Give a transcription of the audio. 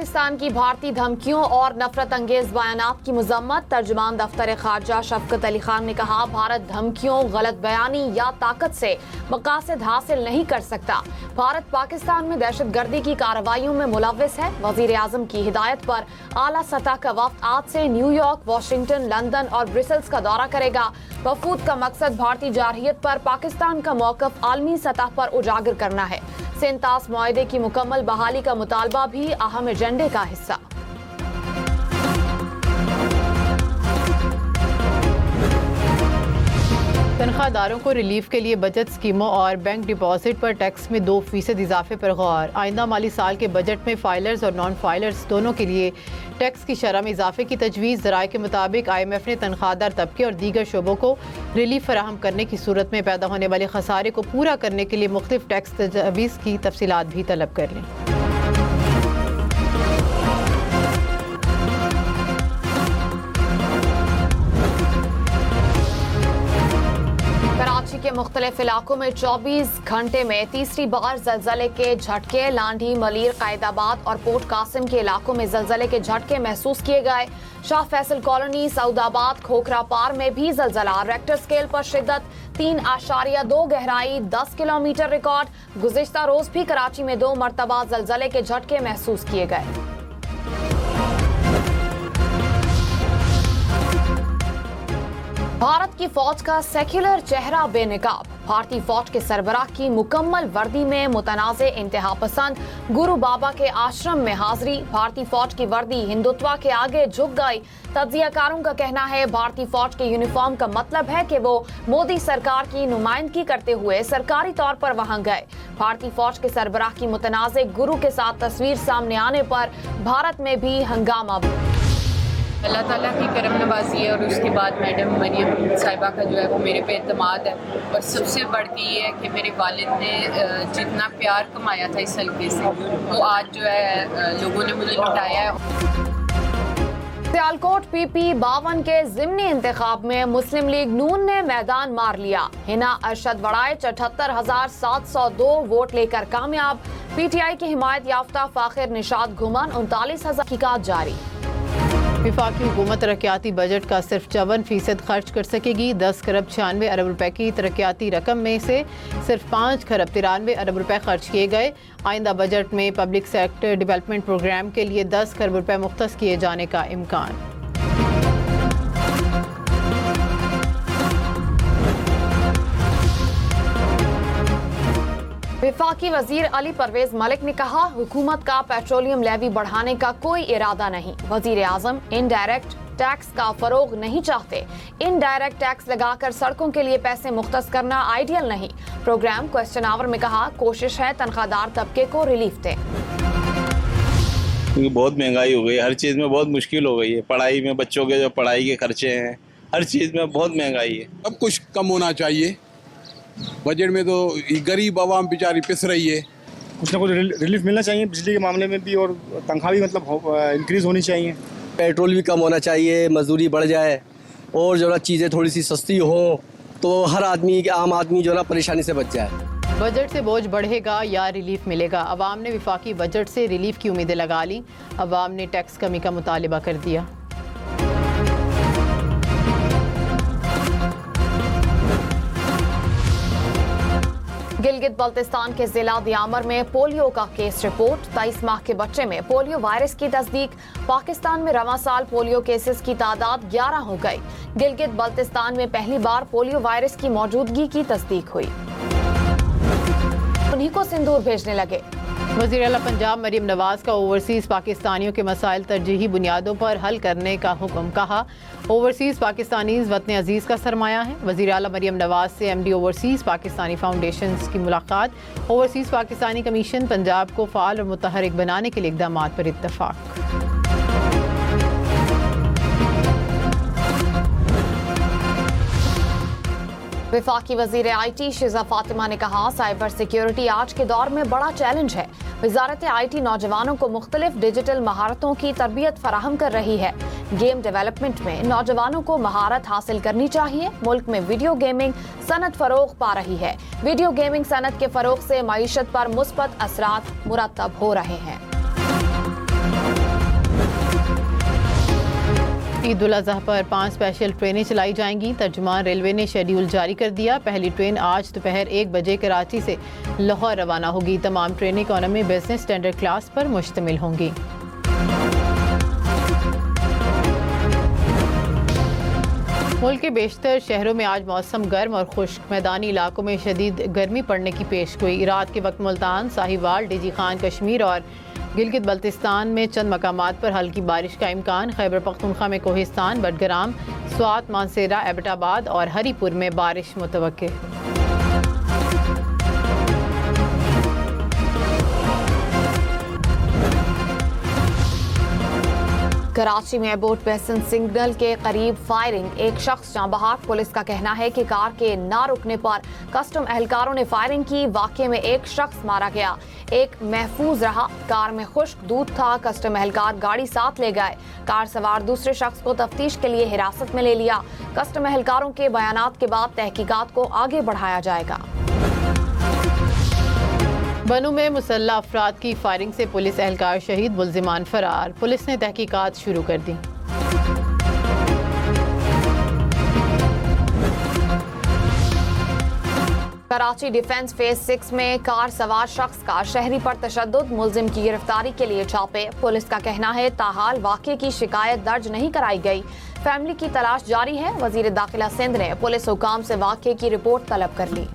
पाकिस्तान की भारतीय धमकियों और नफरत अंगेज बयानात की मजम्मत। तर्जुमान दफ्तर खारजा शफकत अली खान ने कहा, भारत धमकियों, गलत बयानी या ताकत से मकासद हासिल नहीं कर सकता। भारत पाकिस्तान में दहशतगर्दी की कार्रवाइयों में मुलव्विस है। वजीर आजम की हिदायत पर आला सतह का वफ्द आज से न्यूयॉर्क, वाशिंगटन, लंदन और ब्रिसल्स का दौरा करेगा। वफूद का मकसद भारतीय जारहियत पर पाकिस्तान का मौक़िफ़ आलमी सतह पर उजागर करना है। सेंतास मुआहदे की मुकम्मल बहाली का मुतालबा भी अहम एजेंडे का हिस्सा। तनख्वाहदारों को रिलीफ के लिए बचत स्कीमों और बैंक डिपॉजिट पर टैक्स में 2% इजाफे पर गौर। आइंदा माली साल के बजट में फाइलर्स और नॉन फाइलर्स दोनों के लिए टैक्स की शरह में इजाफे की तजवीज़। ज़राए के मुताबिक IMF ने तनख्वाहदार तबके और दीगर शोबों को रिलीफ फराहम करने की सूरत में पैदा होने वाले खसारे को पूरा करने के लिए मुख्तलिफ टैक्स तजवीज़ की तफसीलात भी तलब कर लीं। कराची के मुख्तलिफ इलाकों में 24 घंटे में तीसरी बार जलजले के झटके। लांढी, मलीर, कायदाबाद और पोर्ट कासिम के इलाकों में जलजले के झटके महसूस किए गए। शाह फैसल कॉलोनी, सऊदाबाद, खोखरा पार में भी जलजला। रेक्टर स्केल पर शिद्दत 3.2, गहराई 10 किलोमीटर रिकॉर्ड। गुज़िश्ता रोज भी कराची में 2 मरतबा जलजले के झटके महसूस किए गए। भारत की फौज का सेक्युलर चेहरा बेनकाब। भारतीय फौज के सरबराह की मुकम्मल वर्दी में मुतनाज़े इंतहा पसंद गुरु बाबा के आश्रम में हाजिरी। भारतीय फौज की वर्दी हिंदुत्व के आगे झुक गई। तज्जियाकारों का कहना है, भारतीय फौज के यूनिफॉर्म का मतलब है कि वो मोदी सरकार की नुमाइंदगी करते हुए सरकारी तौर पर वहां गए। भारतीय फौज के सरबराह की मुतनाज़े गुरु के साथ तस्वीर सामने आने पर भारत में भी हंगामा। अल्लाह ताला की करम नवाजी है और उसके बाद मैडम मरियम साहिबा का जो है वो मेरे पे एतमाद है। और सबसे बढ़ती ये है कि मेरे वालिद ने जितना प्यार कमाया था इस हल्के से, वो आज जो है लोगों ने मुझे लुटाया है। सियालकोट PP 52 के ज़िमनी इंतखाब में मुस्लिम लीग नून ने मैदान मार लिया। हिना अरशद वड़ाए 78,702 वोट लेकर कामयाब। PTI की हिमायत याफ्ता फाखिर निशाद घुमन 39,000 की काट जारी। वफाकी हुकूमत तरक्याती बजट का सिर्फ 54% खर्च कर सकेगी। 10 खरब 96 अरब रुपए की तरक्याती रकम में से सिर्फ 5 खरब 93 अरब रुपए खर्च किए गए। आइंदा बजट में पब्लिक सेक्टर डेवलपमेंट प्रोग्राम के लिए 10 खरब रुपए मुख्तस किए जाने का इम्कान। वफाकी वजीर अली परवेज मलिक ने कहा, हुकूमत का पेट्रोलियम लेवी बढ़ाने का कोई इरादा नहीं। वजीर आजम इनडायरेक्ट टैक्स का फरोग नहीं चाहते। इनडायरेक्ट टैक्स लगाकर सड़कों के लिए पैसे मुख्तस करना आइडियल नहीं। प्रोग्राम क्वेश्चन आवर में कहा, कोशिश है तनख्वाहदार तबके को रिलीफ दें। क्योंकि बहुत महंगाई हो गई, हर चीज़ में बहुत मुश्किल हो गई है। पढ़ाई में बच्चों के जो पढ़ाई के खर्चे हैं, हर चीज़ में बहुत महंगाई है। अब कुछ कम होना चाहिए। बजट में तो गरीब आवाम बेचारी पिस रही है। कुछ ना कुछ रिलीफ मिलना चाहिए बिजली के मामले में भी, और तनख्वाह भी मतलब इंक्रीज़ होनी चाहिए। पेट्रोल भी कम होना चाहिए, मजदूरी बढ़ जाए और जो ना चीज़ें थोड़ी सी सस्ती हो तो हर आदमी, आम आदमी जो ना परेशानी से बच जाए। बजट से बोझ बढ़ेगा या रिलीफ मिलेगा? अवाम ने वफाकी बजट से रिलीफ की उम्मीदें लगा ली। अवाम ने टैक्स कमी का मुतालिबा कर दिया। गिलगित बल्तिस्तान के जिला दियामर में पोलियो का केस रिपोर्ट। 23 माह के बच्चे में पोलियो वायरस की तस्दीक। पाकिस्तान में रवां साल पोलियो केसेस की तादाद 11 हो गई। गिलगित बल्तिस्तान में पहली बार पोलियो वायरस की मौजूदगी की तस्दीक हुई। उन्हीं को सिंदूर भेजने लगे। वज़ीर आला पंजाब मरीम नवाज का ओवरसीज़ पाकिस्तानियों के मसाइल तरजीही बुनियादों पर हल करने का हुक्म। कहा, ओवरसीज़ पाकिस्तानीज़ वतन अजीज़ का सरमाया है। वज़ीर आला मरीम नवाज से MD ओवरसीज़ पाकिस्तानी फाउंडेशन की मुलाकात। ओवरसीज़ पाकिस्तानी कमीशन पंजाब को फ़ाल और मुतहरिक बनाने के लिए इक़दाम पर इत्तफ़ाक़। वफाकी वजीर IT शिजा फातिमा ने कहा, साइबर सिक्योरिटी आज के दौर में बड़ा चैलेंज है। वजारत IT नौजवानों को मुख्तलिफ डिजिटल महारतों की तरबियत फराहम कर रही है। गेम डेवलपमेंट में नौजवानों को महारत हासिल करनी चाहिए। मुल्क में वीडियो गेमिंग सनत फरोग पा रही है। वीडियो गेमिंग सनत के फरोग से मईशत पर मुस्बत असरात मुरतब हो रहे हैं। ईद उल अजहा पर 5 स्पेशल ट्रेनें चलाई जाएंगी। तर्जुमान रेलवे ने शेड्यूल जारी कर दिया। पहली ट्रेन आज दोपहर 1 बजे कराची से लाहौर रवाना होगी। तमाम ट्रेनें इकोनॉमी बिजनेस स्टैंडर्ड क्लास पर मुश्तमिल होंगी। मुल्क के बेशतर शहरों में आज मौसम गर्म और खुश्क। मैदानी इलाकों में शदीद गर्मी पड़ने की पेश गोई। रात के वक्त मुल्तान, साहिवाल, डीजी खान कश्मीर और गिलगित बल्तिस्तान में चंद मकामात पर हल्की बारिश का इम्कान। खैबर पख्तूनख्वा में कोहिस्तान, बडगराम, स्वात, मानसेरा, एबटाबाद और हरीपुर में बारिश मुतवक्के। कराची में बोट बेसन सिग्नल के करीब फायरिंग, एक शख्स जहां बहाक। पुलिस का कहना है कि कार के ना रुकने पर कस्टम एहलकारों ने फायरिंग की। वाकये में एक शख्स मारा गया, एक महफूज रहा। कार में खुश्क दूध था। कस्टम एहलकार गाड़ी साथ ले गए। कार सवार दूसरे शख्स को तफ्तीश के लिए हिरासत में ले लिया। कस्टम एहलकारों के बयानात के बाद तहकीकात को आगे बढ़ाया जाएगा। बनू में मुसल्ला अफराद की फायरिंग से पुलिस एहलकार शहीद, मुल्जिमान फरार। पुलिस ने तहकीकात शुरू कर दी। कराची डिफेंस फेज 6 में कार सवार शख्स का शहरी पर तशद्दुद, मुल्जिम की गिरफ्तारी के लिए छापे। पुलिस का कहना है ताहाल वाक़े की शिकायत दर्ज नहीं कराई गई। फैमिली की तलाश जारी है। वजीर दाखिला सिंध ने पुलिस हुकाम से वाक़े की रिपोर्ट तलब कर ली।